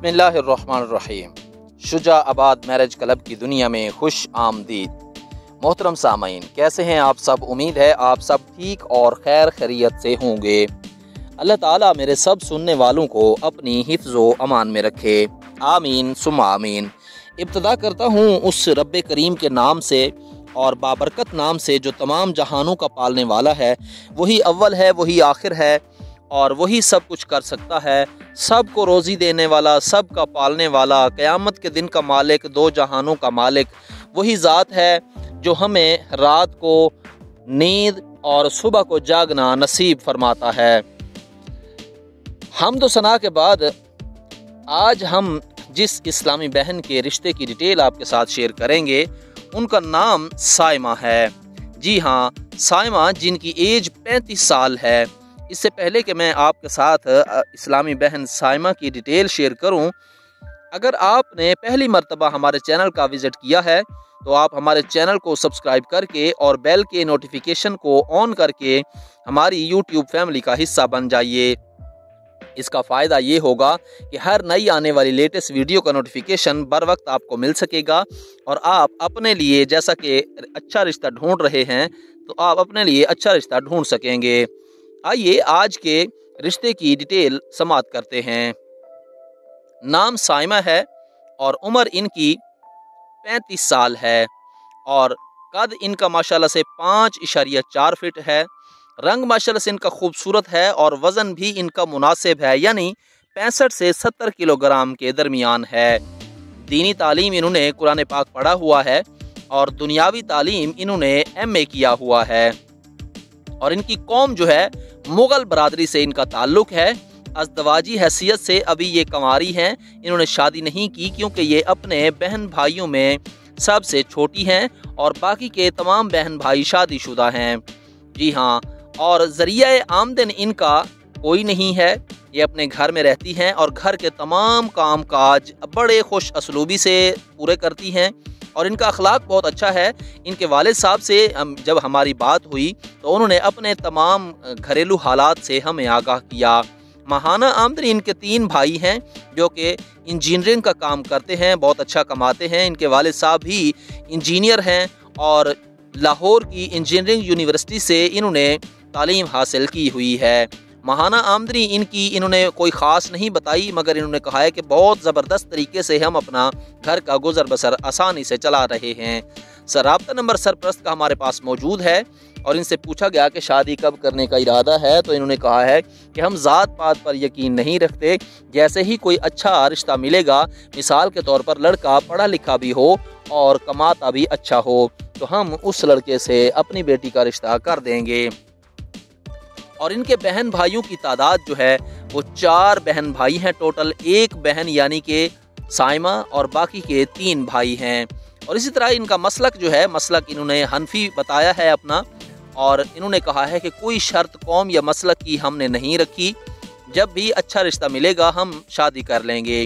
बिस्मिल्लाहिर्रहमानिर्रहीम। शुजा आबाद marriage club की दुनिया में खुश आमदीद। मोहतरम सामीन, कैसे हैं आप सब? उम्मीद है आप सब ठीक और खैर खैरियत से होंगे। अल्लाह ताला मेरे सब सुनने वालों को अपनी हिफ्ज़ो अमान में रखे, आमीन सुम्मा आमीन। इब्तिदा करता हूँ उस रब्बे करीम के नाम से और बाबरकत नाम से जो तमाम जहानों का पालने वाला है। वही अव्वल है, वही आखिर है और वही सब कुछ कर सकता है। सब को रोज़ी देने वाला, सब का पालने वाला, क़यामत के दिन का मालिक, दो जहानों का मालिक वही ज़ात है जो हमें रात को नींद और सुबह को जागना नसीब फरमाता है। हम्द व सना के बाद आज हम जिस इस्लामी बहन के रिश्ते की डिटेल आपके साथ शेयर करेंगे उनका नाम साइमा है। जी हाँ, साइमा, जिनकी एज 35 साल है। इससे पहले कि मैं आपके साथ इस्लामी बहन साइमा की डिटेल शेयर करूं, अगर आपने पहली मर्तबा हमारे चैनल का विज़िट किया है तो आप हमारे चैनल को सब्सक्राइब करके और बेल के नोटिफिकेशन को ऑन करके हमारी यूट्यूब फैमिली का हिस्सा बन जाइए। इसका फ़ायदा ये होगा कि हर नई आने वाली लेटेस्ट वीडियो का नोटिफिकेशन बर वक्त आपको मिल सकेगा और आप अपने लिए, जैसा कि अच्छा रिश्ता ढूंढ रहे हैं, तो आप अपने लिए अच्छा रिश्ता ढूंढ सकेंगे। आइए आज के रिश्ते की डिटेल समाप्त करते हैं। नाम साइमा है और उम्र इनकी 35 साल है और कद इनका माशाल्लाह से 5.4 फीट है। रंग माशाल्लाह से इनका खूबसूरत है और वज़न भी इनका मुनासिब है, यानी 65 से 70 किलोग्राम के दरमियान है। दीनी तालीम इन्होंने कुरान पाक पढ़ा हुआ है और दुनियावी तालीम इन्होंने MA किया हुआ है और इनकी कौम जो है मुग़ल बरादरी से इनका ताल्लुक़ है। अज़दवाजी हैसियत से अभी ये कंवारी हैं, इन्होंने शादी नहीं की क्योंकि ये अपने बहन भाइयों में सबसे छोटी हैं और बाकी के तमाम बहन भाई शादीशुदा हैं। जी हाँ, और ज़रिया आमदन इनका कोई नहीं है। ये अपने घर में रहती हैं और घर के तमाम काम काज बड़े खुश असलूबी से पूरे करती हैं और इनका अखलाक बहुत अच्छा है। इनके वालिद साहब से जब हमारी बात हुई तो उन्होंने अपने तमाम घरेलू हालात से हमें आगाह किया। माहाना आमदनी इनके 3 भाई हैं जो कि इंजीनियरिंग का काम करते हैं, बहुत अच्छा कमाते हैं। इनके वालिद साहब भी इंजीनियर हैं और लाहौर की इंजीनियरिंग यूनिवर्सिटी से इन्होंने तालीम हासिल की हुई है। माहाना आमदनी इनकी इन्होंने कोई ख़ास नहीं बताई, मगर इन्होंने कहा है कि बहुत ज़बरदस्त तरीके से हम अपना घर का गुजर बसर आसानी से चला रहे हैं। राब्ता नंबर सरप्रस्त का हमारे पास मौजूद है और इनसे पूछा गया कि शादी कब करने का इरादा है तो इन्होंने कहा है कि हम ज़ात पात पर यकीन नहीं रखते। जैसे ही कोई अच्छा रिश्ता मिलेगा, मिसाल के तौर पर लड़का पढ़ा लिखा भी हो और कमाता भी अच्छा हो, तो हम उस लड़के से अपनी बेटी का रिश्ता कर देंगे। और इनके बहन भाइयों की तादाद जो है वो 4 बहन भाई हैं टोटल। एक बहन यानी कि साइमा और बाकी के 3 भाई हैं। और इसी तरह इनका मसलक जो है, मसलक इन्होंने हनफी बताया है अपना और इन्होंने कहा है कि कोई शर्त कौम या मसलक की हमने नहीं रखी, जब भी अच्छा रिश्ता मिलेगा हम शादी कर लेंगे।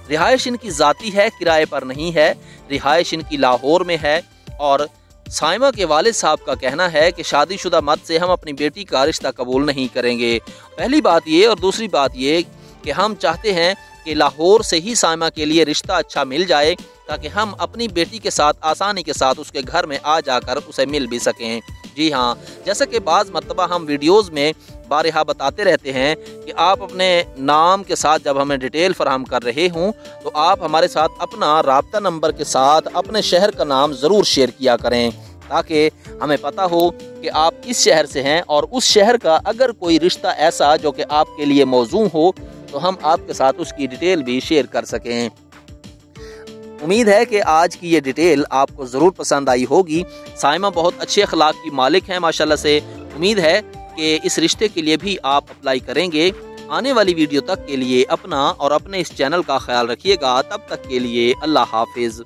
रिहाइश इनकी ज़ाती है, किराए पर नहीं है। रिहाइश इनकी लाहौर में है और साइमा के वालिद साहब का कहना है कि शादीशुदा मर्द से हम अपनी बेटी का रिश्ता कबूल नहीं करेंगे। पहली बात ये, और दूसरी बात ये कि हम चाहते हैं कि लाहौर से ही साइमा के लिए रिश्ता अच्छा मिल जाए ताकि हम अपनी बेटी के साथ आसानी के साथ उसके घर में आ जाकर उसे मिल भी सकें। जी हाँ, जैसा कि बाज़ मरतबा हम वीडियोज़ में बारहा बताते रहते हैं कि आप अपने नाम के साथ जब हमें डिटेल फराहम कर रहे हों तो आप हमारे साथ अपना राब्ता नंबर के साथ अपने शहर का नाम ज़रूर शेयर किया करें ताकि हमें पता हो कि आप इस शहर से हैं और उस शहर का अगर कोई रिश्ता ऐसा जो कि आपके लिए मौजू हो तो हम आपके साथ उसकी डिटेल भी शेयर कर सकें। उम्मीद है कि आज की ये डिटेल आपको ज़रूर पसंद आई होगी। साइमा बहुत अच्छे अखलाक की मालिक हैं माशाल्लाह से। उम्मीद है कि इस रिश्ते के लिए भी आप अप्लाई करेंगे। आने वाली वीडियो तक के लिए अपना और अपने इस चैनल का ख्याल रखिएगा। तब तक के लिए अल्लाह हाफिज़।